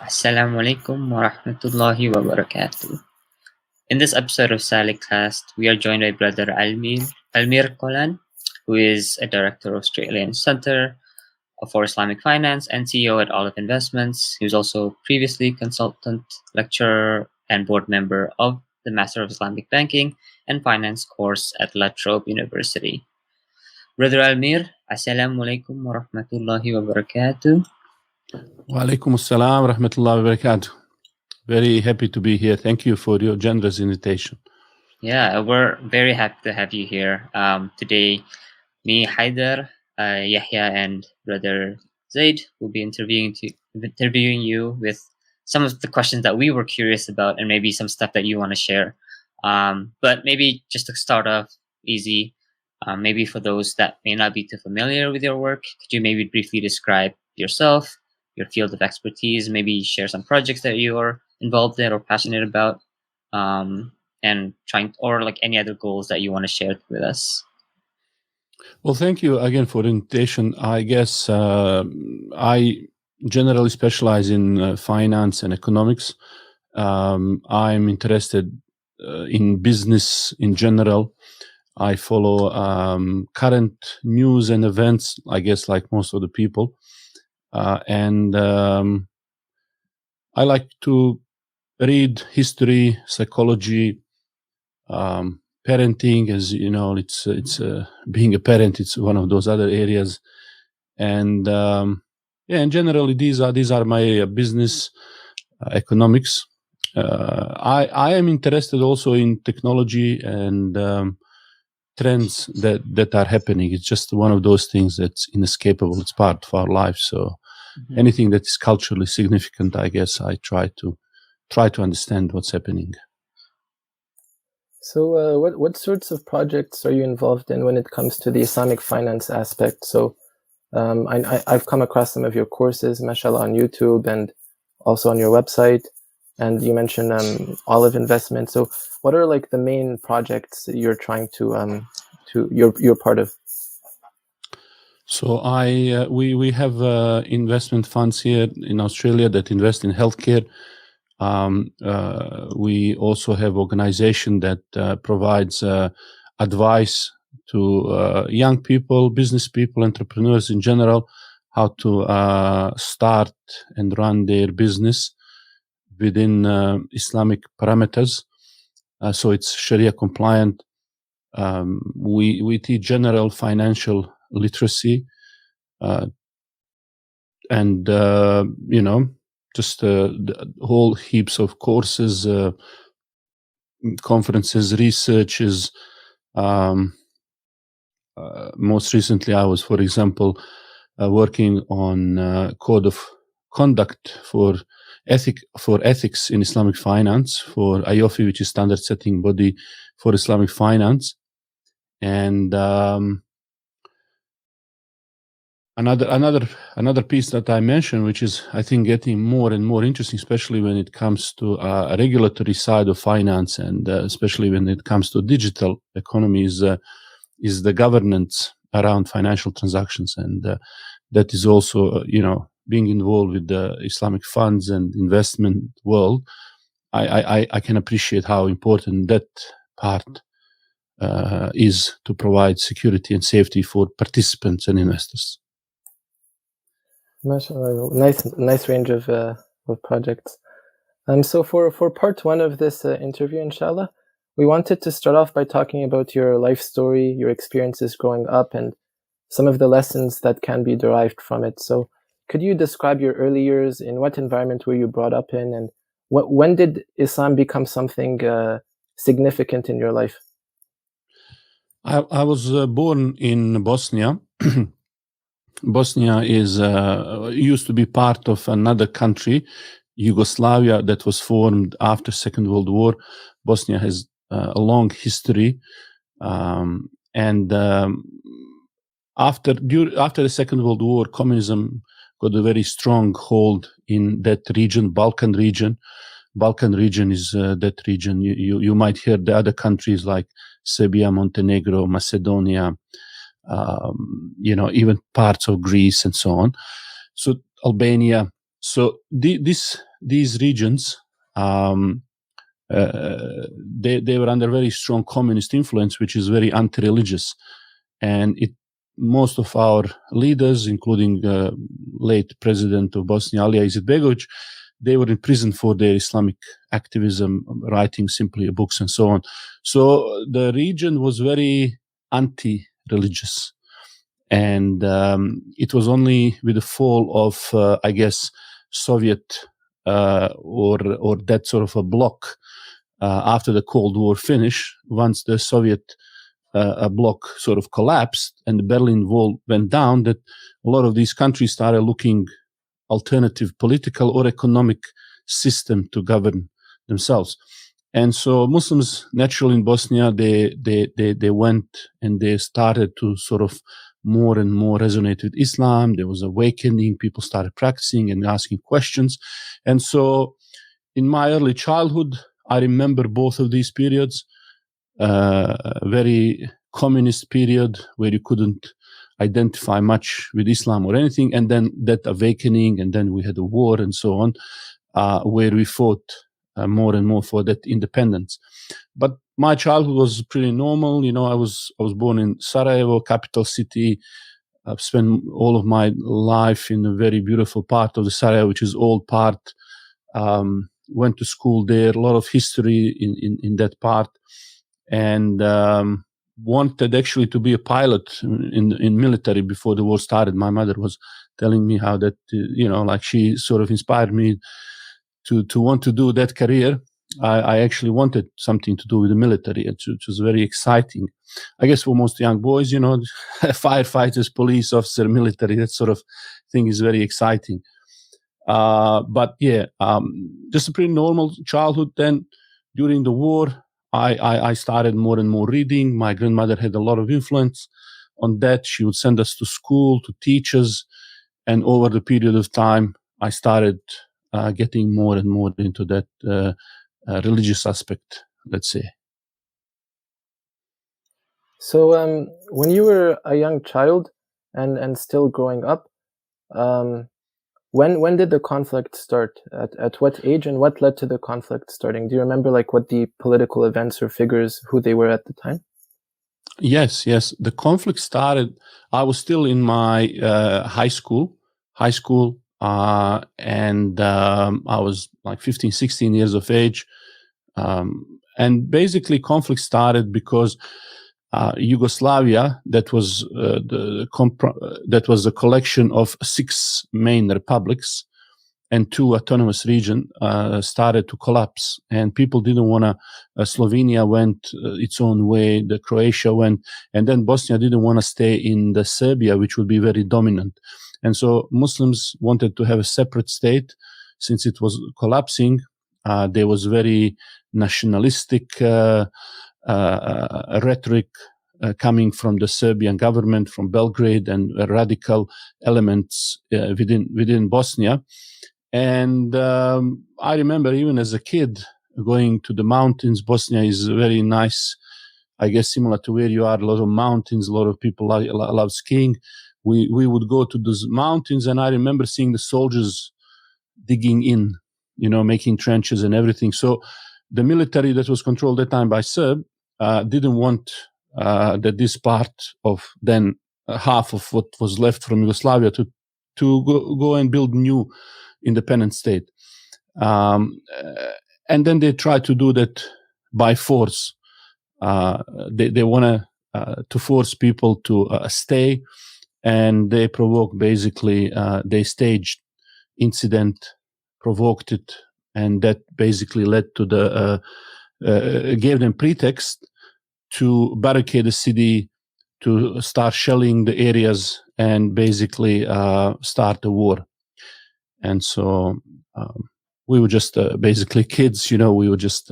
Assalamu alaikum wa rahmatullahi wa barakatuh. In this episode of SaalikCast, we are joined by brother Almir Colan, who is a director of Australian Center for Islamic Finance and CEO at Olive Investments. He was also previously consultant, lecturer, and board member of the Master of Islamic Banking and Finance course at La Trobe University. Brother Almir, Assalamu alaikum wa rahmatullahi wa barakatuh. Wa alaikum assalam wa rahmatullahi wa barakatuh. Very happy to be here. Thank you for your generous invitation. Yeah, we're very happy to have you here. Today, me, Haider, Yahya, and brother Zaid will be interviewing you with some of the questions that we were curious about and maybe some stuff that you want to share. But maybe just to start off easy, maybe for those that may not be too familiar with your work, could you maybe briefly describe yourself, your field of expertise, maybe share some projects that you are involved in or passionate about, and or like any other goals that you want to share with us? Well, thank you again for the invitation. I guess I generally specialize in finance and economics. I'm interested in business in general. I follow current news and events, I guess, like most of the people. And I like to read history, psychology, parenting. As you know, it's being a parent. It's one of those other areas, and and generally these are my business economics. I am interested also in technology and trends that are happening. It's just one of those things that's inescapable. It's part of our life. So anything that is culturally significant, I guess, I try to understand what's happening. So what sorts of projects are you involved in when it comes to the Islamic finance aspect? So I've come across some of your courses, mashallah, on YouTube and also on your website. And you mentioned Olive Investment. So what are like the main projects that you're trying to you're part of? So we have investment funds here in Australia that invest in healthcare. We also have organization that provides advice to young people, business people, entrepreneurs in general, how to start and run their business within Islamic parameters. So it's Sharia compliant. We teach general financial literacy, and just the whole heaps of courses, conferences, researches. Most recently, I was, for example, working on code of conduct for ethics in Islamic finance for IOFI, which is standard setting body for Islamic finance. And another piece that I mentioned, which is I think getting more and more interesting, especially when it comes to a regulatory side of finance, and especially when it comes to digital economy, is the governance around financial transactions, and that is also being involved with the Islamic funds and investment world. I can appreciate how important that part is to provide security and safety for participants and investors. Mashallah, nice range of projects. So for part one of this interview, inshallah, we wanted to start off by talking about your life story, your experiences growing up, and some of the lessons that can be derived from it. So could you describe your early years? In what environment were you brought up in? And when did Islam become something significant in your life? I was born in Bosnia. Bosnia is used to be part of another country, Yugoslavia, that was formed after Second World War. Bosnia has a long history, and after the Second World War, communism got a very strong hold in that region, Balkan region. Balkan region is that region. You might hear the other countries like Serbia, Montenegro, Macedonia, even parts of Greece and so on. So Albania, So these regions, they were under very strong communist influence, which is very anti-religious, and most of our leaders, including late president of Bosnia, Alija Izetbegovic, they were in prison for their Islamic activism, writing simply books and so on. So the region was very anti-religious. And it was only with the fall of, I guess, Soviet or that sort of a bloc after the Cold War finished, once the Soviet bloc sort of collapsed and the Berlin Wall went down, that a lot of these countries started looking alternative political or economic system to govern themselves. And so Muslims naturally in Bosnia, they went and they started to sort of more and more resonate with Islam. There was awakening. People started practicing and asking questions. And so in my early childhood, I remember both of these periods, very communist period where you couldn't identify much with Islam or anything, and then that awakening, and then we had a war and so on, where we fought more and more for that independence. But my childhood was pretty normal. You know, I was born in Sarajevo, capital city. I've spent all of my life in a very beautiful part of the Sarajevo, which is old part. Went to school there, a lot of history in that part, and wanted actually to be a pilot in military before the war started. My mother was telling me how that, like she sort of inspired me to want to do that career. I actually wanted something to do with the military, which was very exciting. I guess for most young boys, firefighters, police officer, military, that sort of thing is very exciting. But yeah, just a pretty normal childhood. Then during the war, I started more and more reading. My grandmother had a lot of influence on that. She would send us to school to teach us. And over the period of time, I started getting more and more into that religious aspect, let's say. So when you were a young child and still growing up, when did the conflict start? At what age, and what led to the conflict starting? Do you remember what the political events or figures, who they were at the time? Yes. The conflict started, I was still in my high school, and I was like 15, 16 years of age. And basically conflict started because Yugoslavia, that was a collection of 6 main republics and 2 autonomous regions, started to collapse, and people didn't want to. Slovenia went its own way, the Croatia went, and then Bosnia didn't want to stay in the Serbia, which would be very dominant. And so Muslims wanted to have a separate state. Since it was collapsing, there was very nationalistic rhetoric coming from the Serbian government, from Belgrade, and radical elements within Bosnia. And I remember even as a kid going to the mountains. Bosnia is very nice, I guess, similar to where you are, a lot of mountains, a lot of people love skiing. We would go to those mountains, and I remember seeing the soldiers digging in, making trenches and everything. So the military that was controlled at that time by Serb didn't want that this part of then half of what was left from Yugoslavia to go and build new independent state. And then they tried to do that by force. They want to force people to stay, and they provoke basically, they staged incident, provoked it, and that basically led to gave them pretext to barricade the city, to start shelling the areas, and basically start a war. And so we were just basically kids, we were just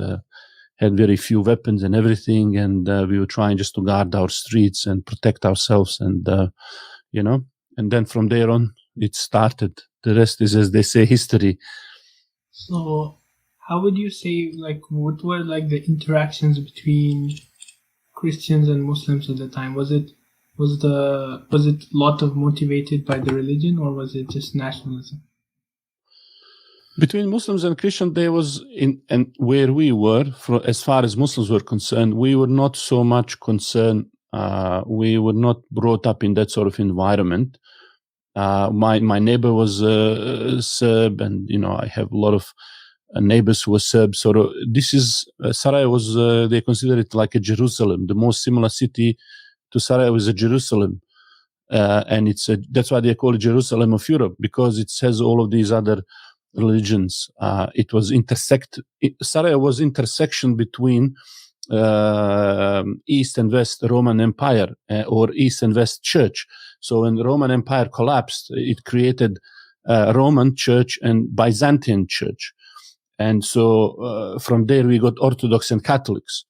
had very few weapons and everything, and we were trying just to guard our streets and protect ourselves, and and then from there on it started. The rest is, as they say, history. So how would you say, what were the interactions between Christians and Muslims at the time? Was it a lot of motivated by the religion, or was it just nationalism? Between Muslims and Christians, there was and where we were, as far as Muslims were concerned, we were not so much concerned. We were not brought up in that sort of environment. My neighbor was Serb, and I have a lot of neighbors who were Serb. So this is Sarajevo was they consider it like a Jerusalem. The most similar city to Sarajevo is a Jerusalem, and that's why they call it Jerusalem of Europe, because it has all of these other religions. It was Sarajevo was intersection between East and West Roman Empire, or East and West Church. So when the Roman Empire collapsed, it created Roman Church and Byzantine Church. And so from there we got Orthodox and Catholics.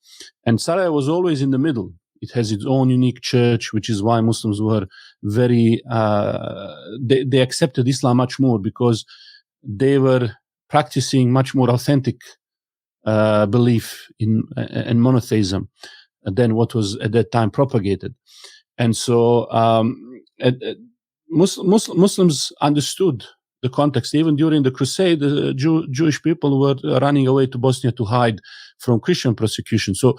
And Sarajevo was always in the middle. It has its own unique church, which is why Muslims were very, they accepted Islam much more, because they were practicing much more authentic belief in monotheism than what was at that time propagated. And so Muslims understood the context. Even during the crusade, the Jewish people were running away to Bosnia to hide from Christian persecution. So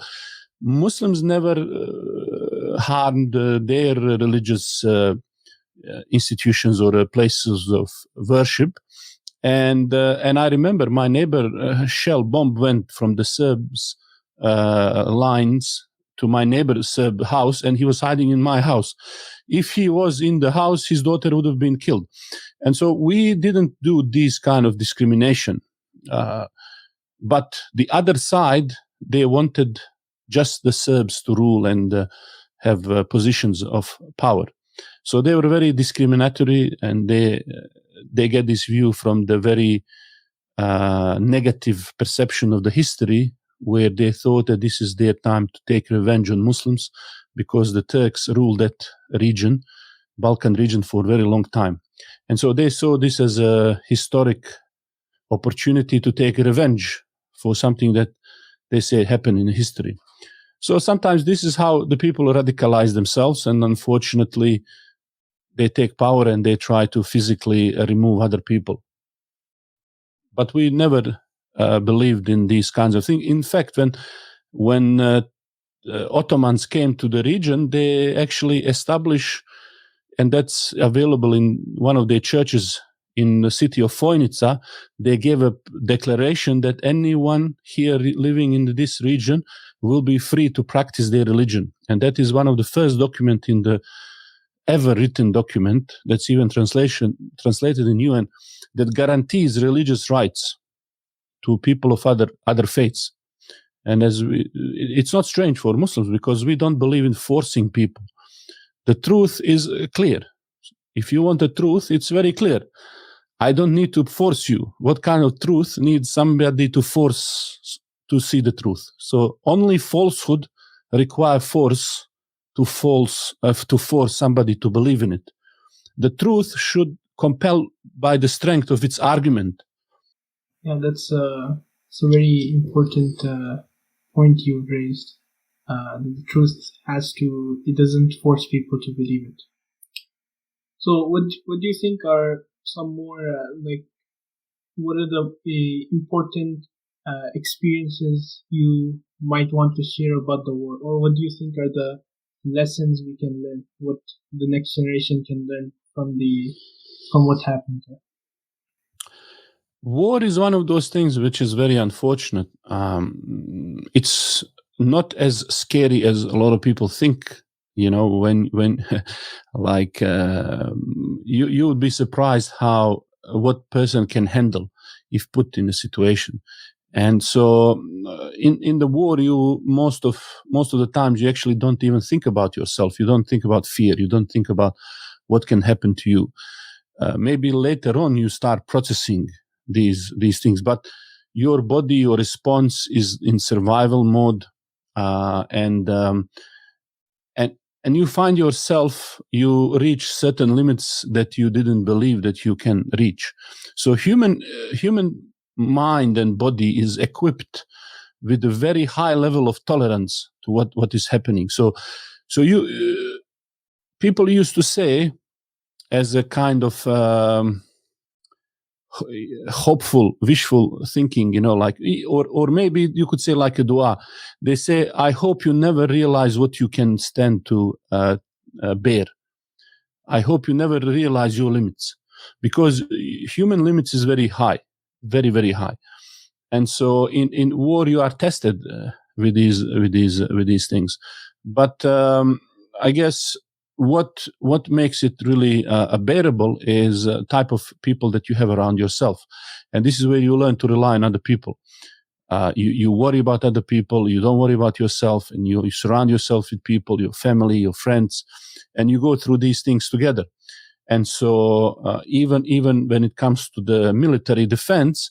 Muslims never harmed their religious institutions or places of worship. And I remember my neighbor, shell bomb went from the Serbs lines to my neighbor's Serb house, and he was hiding in my house. If he was in the house, his daughter would have been killed. And so we didn't do this kind of discrimination. But the other side, they wanted just the Serbs to rule and have positions of power. So they were very discriminatory, and they get this view from the very negative perception of the history, where they thought that this is their time to take revenge on Muslims, because the Turks ruled that region, Balkan region, for a very long time. And so they saw this as a historic opportunity to take revenge for something that they say happened in history. So sometimes this is how the people radicalize themselves, and unfortunately they take power and they try to physically remove other people. But we never believed in these kinds of things. In fact, when Ottomans came to the region, they actually established, and that's available in one of their churches in the city of Vojnica, they gave a declaration that anyone here living in this region will be free to practice their religion. And that is one of the first documents in the ever written document that's even translated in UN that guarantees religious rights to people of other faiths. And it's not strange for Muslims, because we don't believe in forcing people. The truth is clear. If you want the truth, it's very clear. I don't need to force you. What kind of truth needs somebody to force to see the truth? So only falsehood requires force to force somebody to believe in it. The truth should compel by the strength of its argument. Yeah, that's a very important point you raised. The truth it doesn't force people to believe it. So what do you think are some more what are the important experiences you might want to share about the war, or what do you think are the lessons we can learn, what the next generation can learn from what happened there? War is one of those things which is very unfortunate. It's not as scary as a lot of people think. When like you would be surprised what person can handle if put in a situation. And so in the war, you most of the times you actually don't even think about yourself. You don't think about fear. You don't think about what can happen to you. Maybe later on you start processing these things, but your body, your response is in survival mode, and you find yourself, you reach certain limits that you didn't believe that you can reach. So human mind and body is equipped with a very high level of tolerance to what is happening. So people used to say, as a kind of hopeful, wishful thinking, like, or maybe you could say like a dua. They say, I hope you never realize what you can stand to bear. I hope you never realize your limits, because human limits is very high, very, very high. And so in war, you are tested with these things. But I guess what makes it really bearable is a type of people that you have around yourself. And this is where you learn to rely on other people. You worry about other people, you don't worry about yourself, and you surround yourself with people, your family, your friends, and you go through these things together. And so even when it comes to the military defense,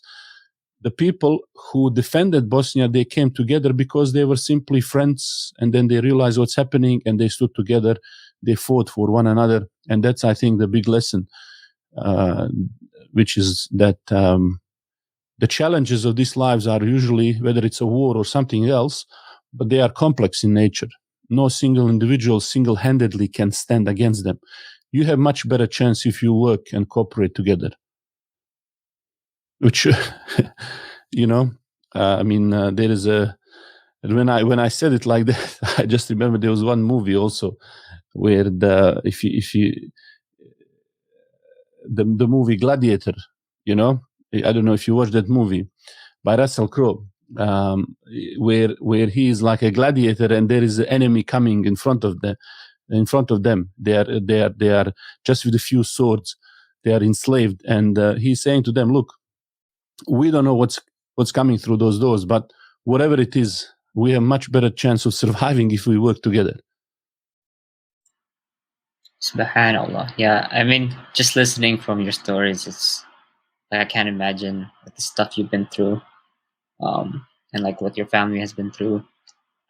the people who defended Bosnia, they came together because they were simply friends, and then they realized what's happening, and they stood together, they fought for one another. And that's, I think, the big lesson, which is that the challenges of these lives are usually, whether it's a war or something else, but they are complex in nature. No single individual single-handedly can stand against them. You have much better chance if you work and cooperate together. Which, there is a. When I said it like that, I just remember there was one movie also where the movie Gladiator, I don't know if you watched that movie by Russell Crowe, where he is like a gladiator and there is an enemy coming in front of them. They are just with a few swords, they are enslaved, and he's saying to them, look, we don't know what's coming through those doors, but whatever it is, we have much better chance of surviving if we work together. Subhanallah. Yeah, I mean, just listening from your stories, it's like I can't imagine the stuff you've been through, and like what your family has been through.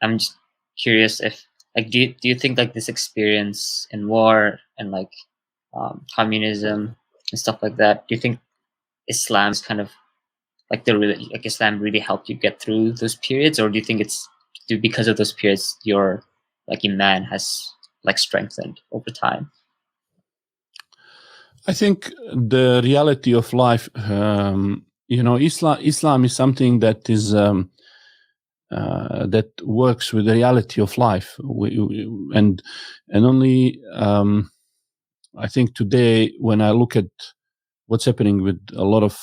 I'm just curious if, like, do you think like this experience in war and like communism and stuff like that, do you think Islam's kind of like Islam really helped you get through those periods, or do you think it's because of those periods your like iman has like strengthened over time? I think the reality of life, Islam is something that is that works with the reality of life, and only I think today when I look at what's happening with a lot of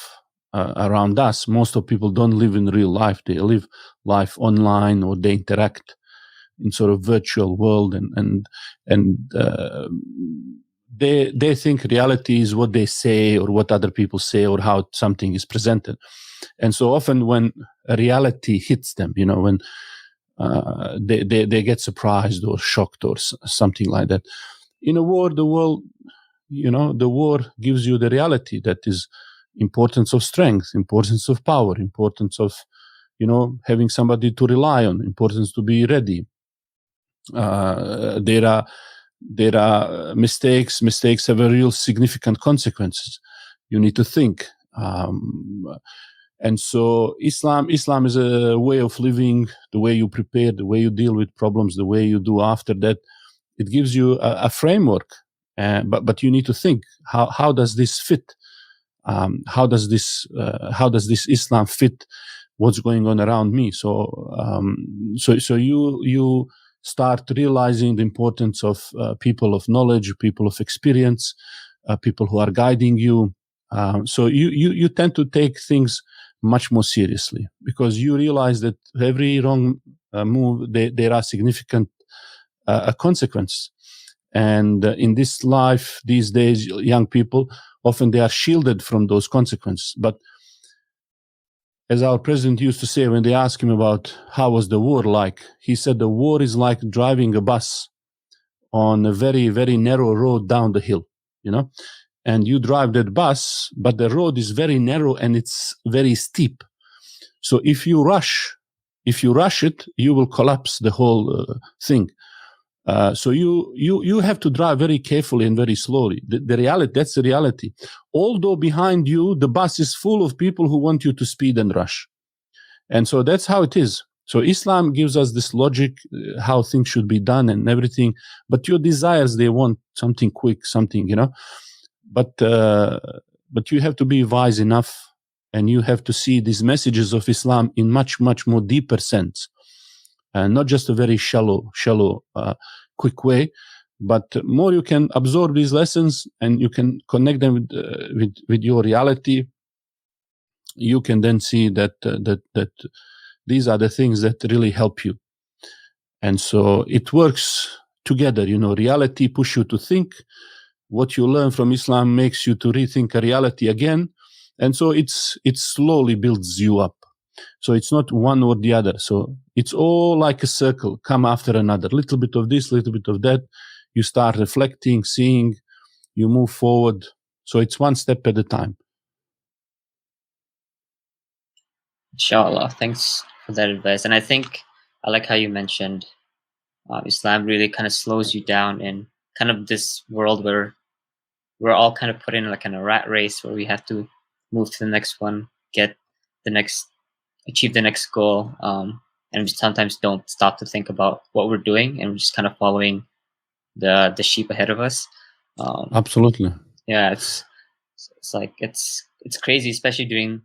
around us, most of people don't live in real life. They live life online, or they interact in sort of virtual world, and they think reality is what they say or what other people say or how something is presented. And so often when a reality hits them, when they get surprised or shocked or something like that. In a war, the war gives you the reality that is importance of strength, importance of power, importance of, having somebody to rely on, importance to be ready. There are mistakes. Mistakes have a real significant consequences. You need to think. And so Islam is a way of living, the way you prepare, the way you deal with problems, the way you do after that. It gives you a framework, but you need to think, how does this fit? How does this Islam fit what's going on around me? So you start realizing the importance of people of knowledge, people of experience, people who are guiding you. So you tend to take things much more seriously, because you realize that every wrong move, there are significant consequences. And in this life, these days, young people, often they are shielded from those consequences. But as our president used to say when they asked him about how was the war like, he said the war is like driving a bus on a very, very narrow road down the hill, and you drive that bus, but the road is very narrow and it's very steep. So if you rush it, you will collapse the whole thing. So you have to drive very carefully and very slowly. The reality, that's the reality. Although behind you, the bus is full of people who want you to speed and rush. And so that's how it is. So Islam gives us this logic, how things should be done and everything. But your desires, they want something quick, something, But but you have to be wise enough, and you have to see these messages of Islam in much, much more deeper sense, and not just a very shallow, quick way. But more you can absorb these lessons and you can connect them with your reality, you can then see that these are the things that really help you. And so it works together. Reality push you to think. What you learn from Islam makes you to rethink a reality again. And so it slowly builds you up. So it's not one or the other. So it's all like a circle, come after another. Little bit of this, little bit of that. You start reflecting, seeing, you move forward. So it's one step at a time. Inshallah. Thanks for that advice. And I think I like how you mentioned Islam really kind of slows you down in kind of this world where we're all kind of put in like in a rat race where we have to move to the next one, achieve the next goal. And we sometimes don't stop to think about what we're doing, and we're just kind of following the sheep ahead of us. Absolutely. Yeah, it's like it's crazy, especially during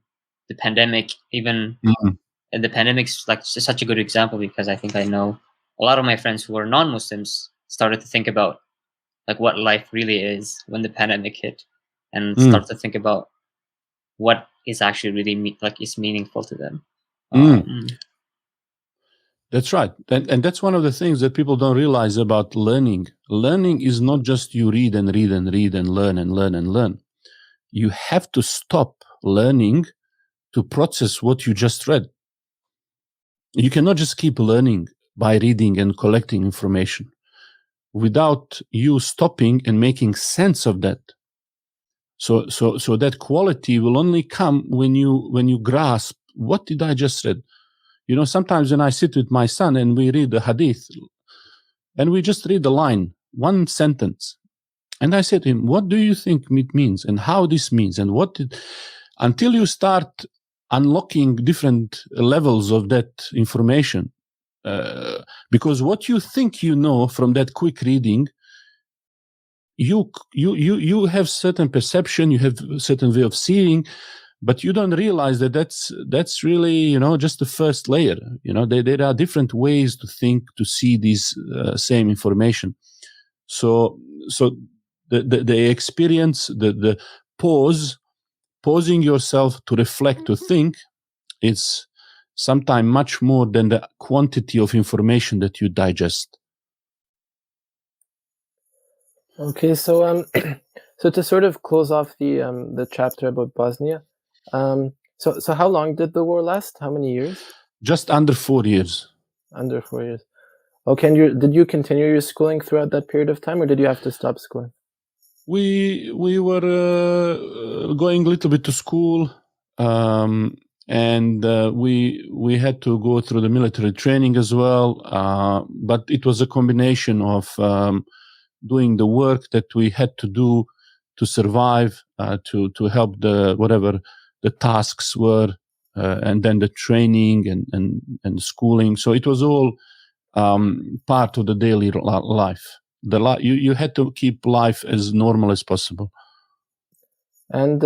the pandemic. Even and the pandemic's like such a good example, because I think I know a lot of my friends who are non-Muslims started to think about like what life really is when the pandemic hit, and start to think about what is actually really is meaningful to them. That's right. And that's one of the things that people don't realize about learning. Learning is not just you read and read and read and learn and learn and learn. You have to stop learning to process what you just read. You cannot just keep learning by reading and collecting information without you stopping and making sense of that. So that quality will only come when you grasp, what did I just read? Sometimes when I sit with my son and we read the hadith, and we just read the line, one sentence, and I said to him, what do you think it means, and how this means, and until you start unlocking different levels of that information, because what you think you know from that quick reading, you have certain perception, you have a certain way of seeing, but you don't realize that that's really just the first layer. There are different ways to think, to see these same information. So the experience, the pausing yourself to reflect, to think, is sometimes much more than the quantity of information that you digest. Okay, so to sort of close off the chapter about Bosnia, so how long did the war last? How many years? Just under 4 years. Under 4 years. Okay, and did you continue your schooling throughout that period of time, or did you have to stop schooling? We were going a little bit to school, and we had to go through the military training as well. But it was a combination of doing the work that we had to do to survive, to help whatever the tasks were, and then the training and schooling. So it was all part of the daily life. You had to keep life as normal as possible. And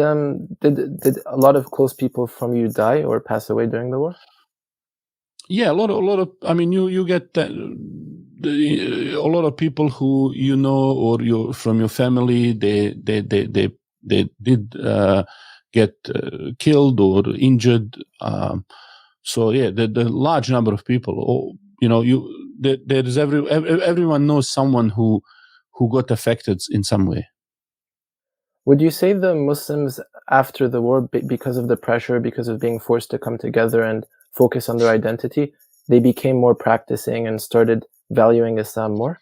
did a lot of close people from you die or pass away during the war? Yeah, a lot of. I mean, you get a lot of people who or from your family. They did get killed or injured. So yeah, the large number of people. There is everyone knows someone who got affected in some way. Would you say the Muslims after the war, because of the pressure, because of being forced to come together and focus on their identity, they became more practicing and started valuing Islam more?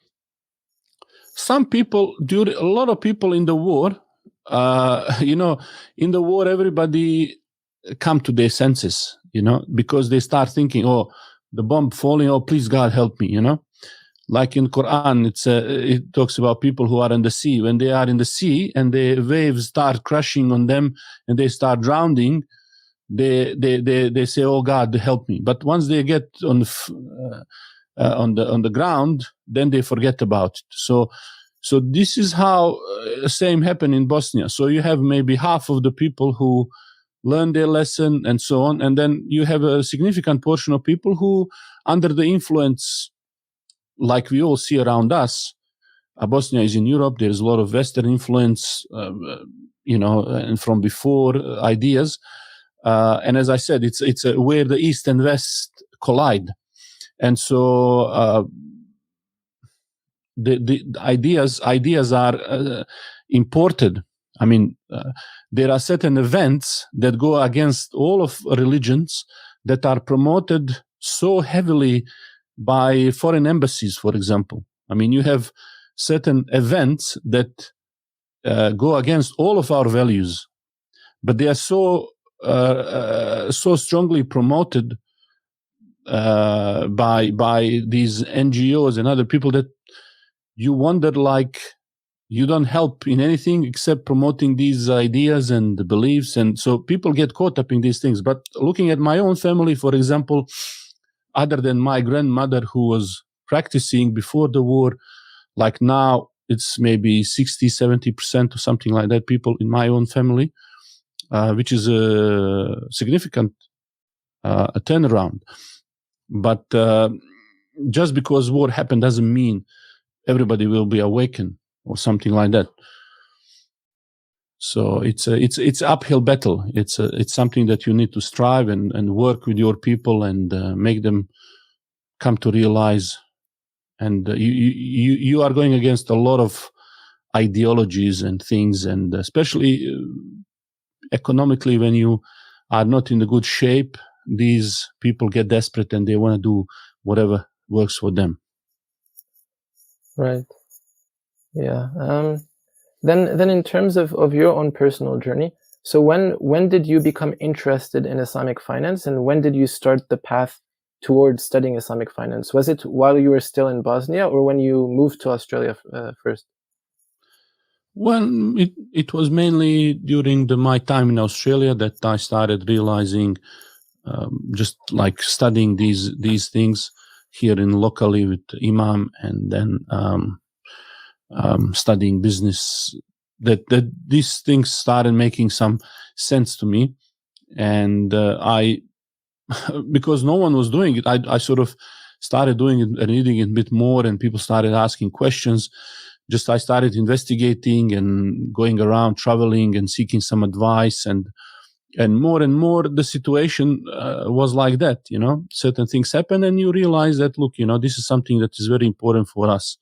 Some people, a lot of people in the war, in the war, everybody come to their senses, because they start thinking, oh, the bomb falling, oh, please God help me, Like in Quran, it talks about people who are in the sea. When they are in the sea and the waves start crashing on them and they start drowning, they say, "Oh God, help me!" But once they get on the ground, then they forget about it. So this is how same happened in Bosnia. So you have maybe half of the people who learn their lesson and so on, and then you have a significant portion of people who, under the influence, like we all see around us, Bosnia is in Europe. There is a lot of Western influence, and from before ideas. And as I said, it's where the East and West collide, and so the ideas are imported. I mean, there are certain events that go against all of religions that are promoted so heavily by foreign embassies, for example. I mean, you have certain events that go against all of our values, but they are so strongly promoted by these NGOs and other people that you wonder, like, you don't help in anything except promoting these ideas and the beliefs. And so people get caught up in these things. But looking at my own family, for example, other than my grandmother who was practicing before the war, like now it's maybe 60-70% or something like that, people in my own family, which is a significant a turnaround. But just because war happened doesn't mean everybody will be awakened or something like that. So it's uphill battle. It's something that you need to strive and work with your people and make them come to realize. And you are going against a lot of ideologies and things, and especially economically, when you are not in a good shape, these people get desperate and they want to do whatever works for them. Right. Yeah. Then in terms of your own personal journey, so when did you become interested in Islamic finance, and when did you start the path towards studying Islamic finance? Was it while you were still in Bosnia, or when you moved to Australia first? Well, it was mainly during my time in Australia that I started realizing, just like studying these things here in locally with Imam, and then studying business, that these things started making some sense to me. And I, because no one was doing it, I sort of started doing it and reading it a bit more, and people started asking questions. Just I started investigating and going around, traveling and seeking some advice, and more the situation was like that. Certain things happen and you realize that, look, this is something that is very important for us.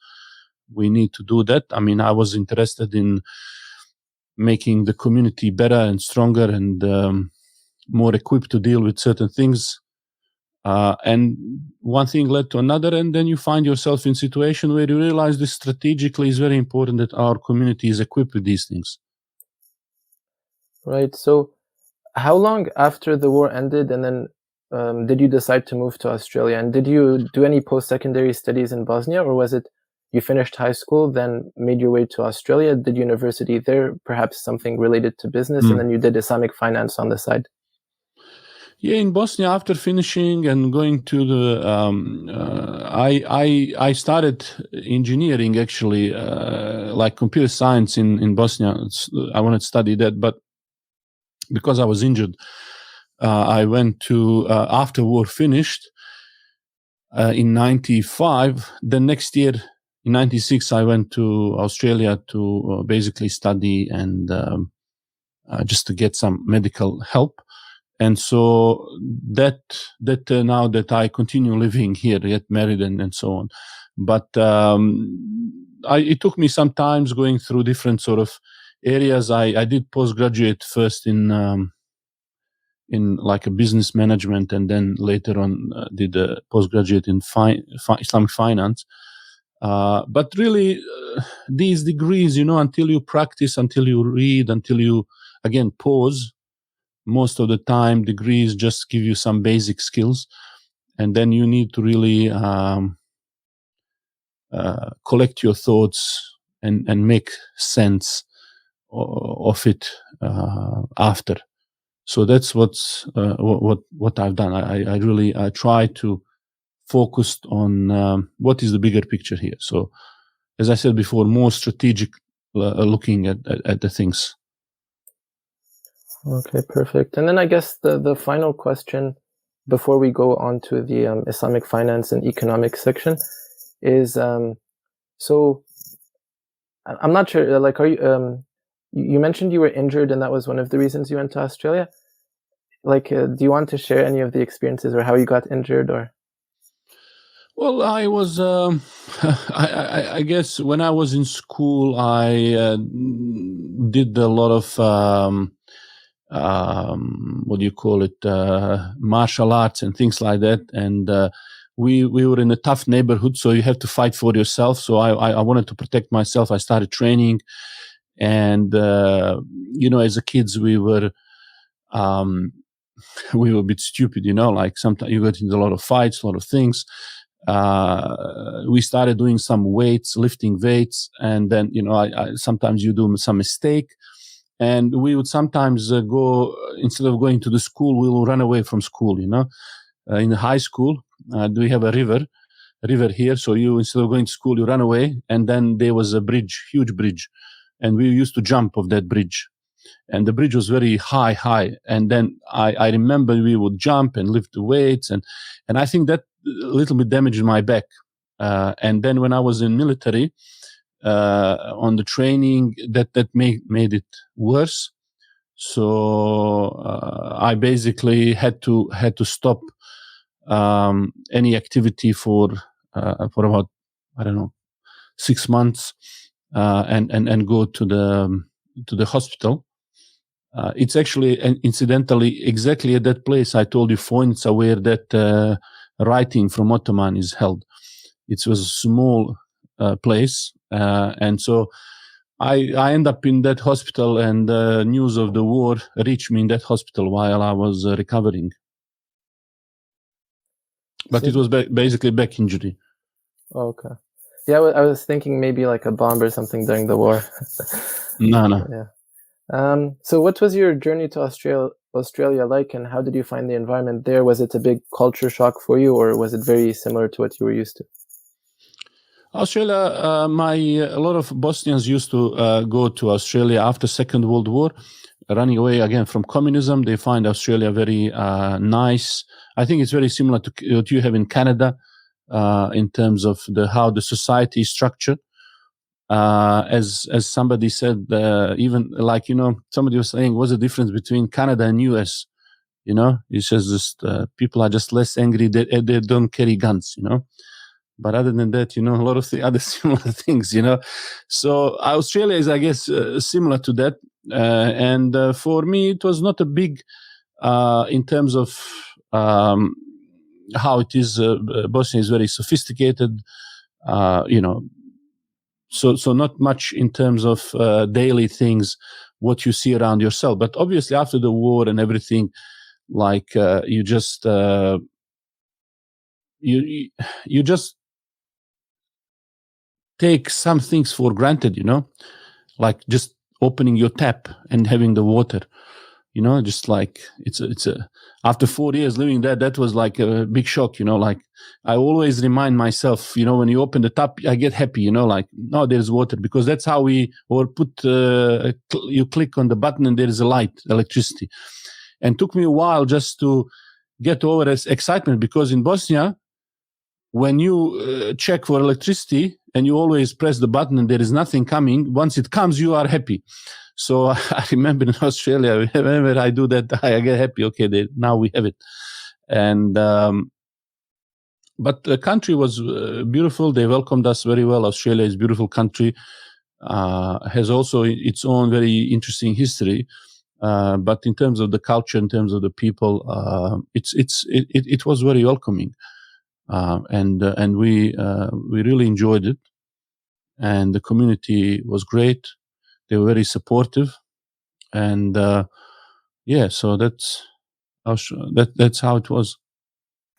We need to do that. I mean, I was interested in making the community better and stronger and more equipped to deal with certain things. And one thing led to another, and then you find yourself in a situation where you realize this strategically is very important, that our community is equipped with these things. Right. So how long after the war ended, and then did you decide to move to Australia? And did you do any post-secondary studies in Bosnia, or was it you finished high school, then made your way to Australia, did university there, perhaps something related to business, and then you did Islamic finance on the side? Yeah, in Bosnia, after finishing and going to the, I started engineering actually, like computer science in Bosnia. I wanted to study that, but because I was injured, I went to, after war finished, in 95, the next year, in 96, I went to Australia to basically study and just to get some medical help. And so that now that I continue living here, get married and so on. But it took me some time going through different sort of areas. I did postgraduate first in like a business management, and then later on did a postgraduate in Islamic finance. But really, these degrees, until you practice, until you read, until you, again, pause, most of the time degrees just give you some basic skills, and then you need to really collect your thoughts and make sense of it after. So that's what I've done. I really try to focus on what is the bigger picture here. So as I said before, more strategic looking at the things. Okay, perfect. And then I guess the final question before we go on to the Islamic finance and economic section is, so I'm not sure, like, are you, you mentioned you were injured and that was one of the reasons you went to Australia. Like, do you want to share any of the experiences or how you got injured or? Well, I was, I guess when I was in school, I did a lot of, what do you call it, martial arts and things like that. And we were in a tough neighborhood, so you have to fight for yourself. So I wanted to protect myself. I started training. And, as a kids, we were a bit stupid, like sometimes you got into a lot of fights, a lot of things. We started doing some lifting weights, and then I sometimes you do some mistake, and we would sometimes go, instead of going to the school, we will run away from school. In the high school, we have a river here, so you, instead of going to school, you run away, and then there was a bridge, huge bridge, and we used to jump off that bridge. And the bridge was very high. And then I remember we would jump and lift the weights. And I think that a little bit damaged my back. And then when I was in military, on the training, that made it worse. So I basically had to stop any activity for about, I don't know, 6 months, and go to the hospital. It's actually, and incidentally, exactly at that place I told you, Foinca, where that writing from Ottoman is held. It was a small place, and so I end up in that hospital, and news of the war reached me in that hospital while I was recovering. But it was basically back injury. Okay. Yeah, I was thinking maybe like a bomb or something during the war. No. Yeah. So what was your journey to Australia like, and how did you find the environment there? Was it a big culture shock for you, or was it very similar to what you were used to? Australia, a lot of Bosnians used to go to Australia after Second World War, running away again from communism. They find Australia very nice. I think it's very similar to what you have in Canada, in terms of how the society is structured. As somebody said, even like, somebody was saying, what's the difference between Canada and US? It says just people are just less angry. They don't carry guns, But other than that, a lot of the other similar things, So Australia is, I guess, similar to that. And for me, it was not a big, in terms of how it is. Bosnia is very sophisticated, So not much in terms of daily things, what you see around yourself. But obviously, after the war and everything, like you just you just take some things for granted, like just opening your tap and having the water. Just like it's a after 4 years living there, that was like a big shock. Like I always remind myself, when you open the tap, I get happy. Like, no, there's water, because that's how you click on the button and there is a light, electricity. And took me a while just to get over this excitement, because in Bosnia, when you check for electricity and you always press the button and there is nothing coming, once it comes, you are happy. So I remember in Australia, whenever I do that, I get happy. Okay, now we have it. And but the country was beautiful. They welcomed us very well. Australia is a beautiful country. Has also its own very interesting history. But in terms of the culture, in terms of the people, it was very welcoming, and we really enjoyed it. And the community was great. They were very supportive, and so that's how it was.